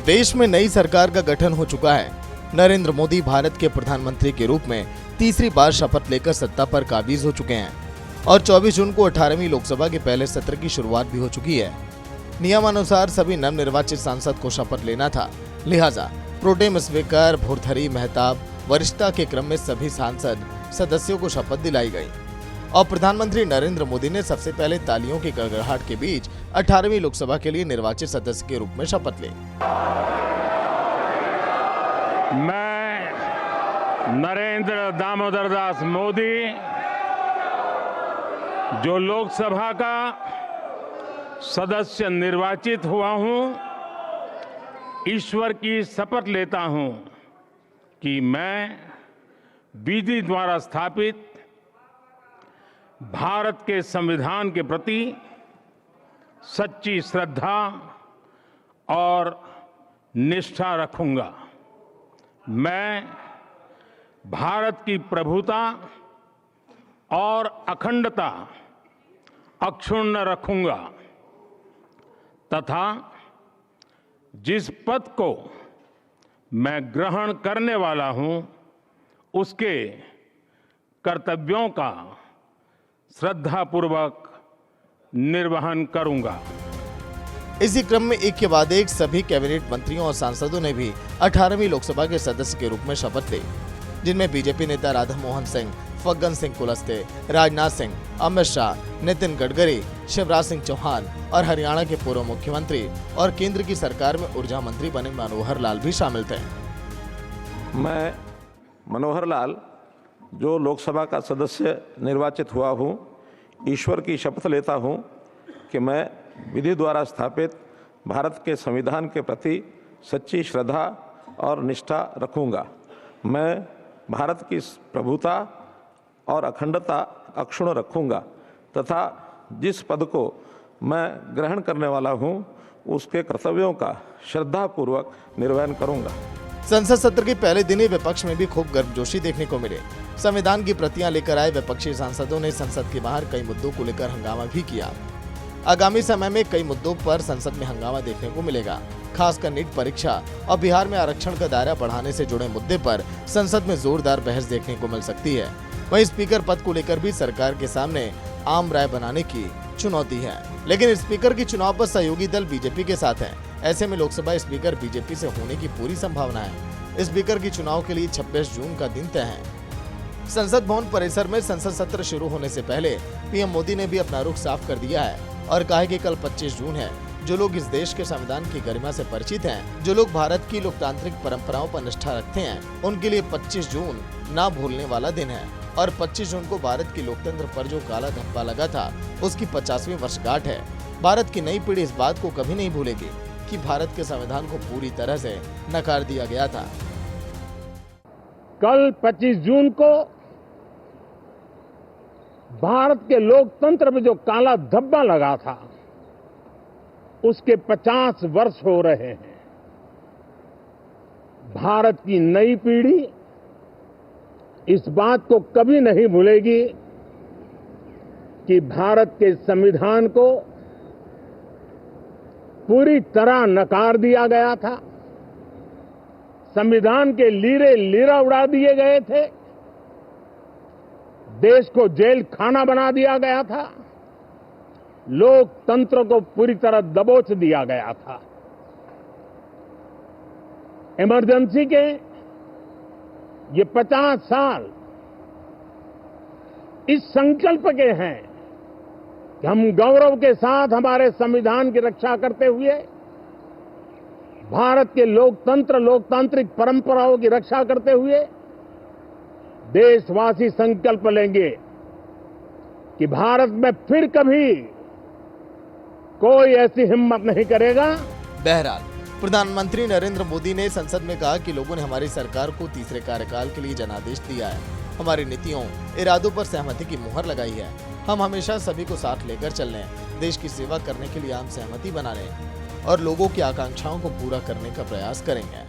देश में नई सरकार का गठन हो चुका है। नरेंद्र मोदी भारत के प्रधानमंत्री के रूप में तीसरी बार शपथ लेकर सत्ता पर काबिज हो चुके हैं और 24 जून को 18वीं लोकसभा के पहले सत्र की शुरुआत भी हो चुकी है। नियमानुसार सभी नवनिर्वाचित सांसद को शपथ लेना था, लिहाजा प्रोटेम स्पीकर भुरथरी मेहताब वरिष्ठता के क्रम में सभी सांसद सदस्यों को शपथ दिलाई गई और प्रधानमंत्री नरेंद्र मोदी ने सबसे पहले तालियों की गड़गड़ाहट के बीच 18वीं लोकसभा के लिए निर्वाचित सदस्य के रूप में शपथ ली। मैं नरेंद्र दामोदर दास मोदी जो लोकसभा का सदस्य निर्वाचित हुआ हूं, ईश्वर की शपथ लेता हूं कि मैं विधि द्वारा स्थापित भारत के संविधान के प्रति सच्ची श्रद्धा और निष्ठा रखूंगा। मैं भारत की प्रभुता और अखंडता अक्षुण्ण रखूंगा तथा जिस पद को मैं ग्रहण करने वाला हूं, उसके कर्तव्यों का श्रद्धापूर्वक निर्वहन करूंगा। इसी क्रम में एक के बाद एक सभी कैबिनेट मंत्रियों और सांसदों ने भी 18वीं लोकसभा के सदस्य के रूप में शपथ ली, जिनमें बीजेपी नेता राधा मोहन सिंह, फग्गन सिंह कुलस्ते, राजनाथ सिंह, अमित शाह, नितिन गडकरी, शिवराज सिंह चौहान और हरियाणा के पूर्व मुख्यमंत्री और केंद्र की सरकार में ऊर्जा मंत्री बने मनोहर लाल भी शामिल थे। मैं मनोहर लाल जो लोकसभा का सदस्य निर्वाचित हुआ हूँ, ईश्वर की शपथ लेता हूँ कि मैं विधि द्वारा स्थापित भारत के संविधान के प्रति सच्ची श्रद्धा और निष्ठा रखूंगा। मैं भारत की प्रभुता और अखंडता अक्षुण्ण रखूंगा तथा जिस पद को मैं ग्रहण करने वाला हूं, उसके कर्तव्यों का श्रद्धापूर्वक निर्वहन करूंगा। संसद सत्र के पहले दिन ही विपक्ष में भी खूब गर्मजोशी देखने को मिले। संविधान की प्रतियां लेकर आए विपक्षी सांसदों ने संसद के बाहर कई मुद्दों को लेकर हंगामा भी किया। आगामी समय में कई मुद्दों पर संसद में हंगामा देखने को मिलेगा। खासकर नीट परीक्षा और बिहार में आरक्षण का दायरा बढ़ाने से जुड़े मुद्दे पर संसद में जोरदार बहस देखने को मिल सकती है। वहीं स्पीकर पद को लेकर भी सरकार के सामने आम राय बनाने की चुनौती है, लेकिन स्पीकर की चुनाव पर सहयोगी दल बीजेपी के साथ है। ऐसे में लोकसभा स्पीकर बीजेपी से होने की पूरी संभावना है। स्पीकर की चुनाव के लिए 26 जून का दिन तय है। संसद भवन परिसर में संसद सत्र शुरू होने से पहले पीएम मोदी ने भी अपना रुख साफ कर दिया है और कहा कि कल 25 जून है। जो लोग इस देश के संविधान की गरिमा से परिचित हैं, जो लोग भारत की लोकतांत्रिक परंपराओं पर निष्ठा रखते हैं, उनके लिए 25 जून ना भूलने वाला दिन है। और 25 जून को भारत की लोकतंत्र पर जो काला धब्बा लगा था, उसकी 50वीं वर्षगांठ है। भारत की नई पीढ़ी इस बात को कभी नहीं भूलेगी कि भारत के संविधान को पूरी तरह से नकार दिया गया था। कल 25 जून को भारत के लोकतंत्र में जो काला धब्बा लगा था, उसके 50 वर्ष हो रहे हैं। भारत की नई पीढ़ी इस बात को कभी नहीं भूलेगी कि भारत के संविधान को पूरी तरह नकार दिया गया था। संविधान के लीरे लीरा उड़ा दिए गए थे। देश को जेल खाना बना दिया गया था। लोकतंत्र को पूरी तरह दबोच दिया गया था। इमरजेंसी के ये 50 साल इस संकल्प के हैं कि हम गौरव के साथ हमारे संविधान की रक्षा करते हुए भारत के लोकतंत्र लोकतांत्रिक परंपराओं की रक्षा करते हुए देशवासी संकल्प लेंगे कि भारत में फिर कभी कोई ऐसी हिम्मत नहीं करेगा। बहरहाल प्रधानमंत्री नरेंद्र मोदी ने संसद में कहा कि लोगों ने हमारी सरकार को तीसरे कार्यकाल के लिए जनादेश दिया है। हमारी नीतियों इरादों पर सहमति की मुहर लगाई है। हम हमेशा सभी को साथ लेकर चलने, देश की सेवा करने के लिए आम सहमति बनाने और लोगों की आकांक्षाओं को पूरा करने का प्रयास करेंगे।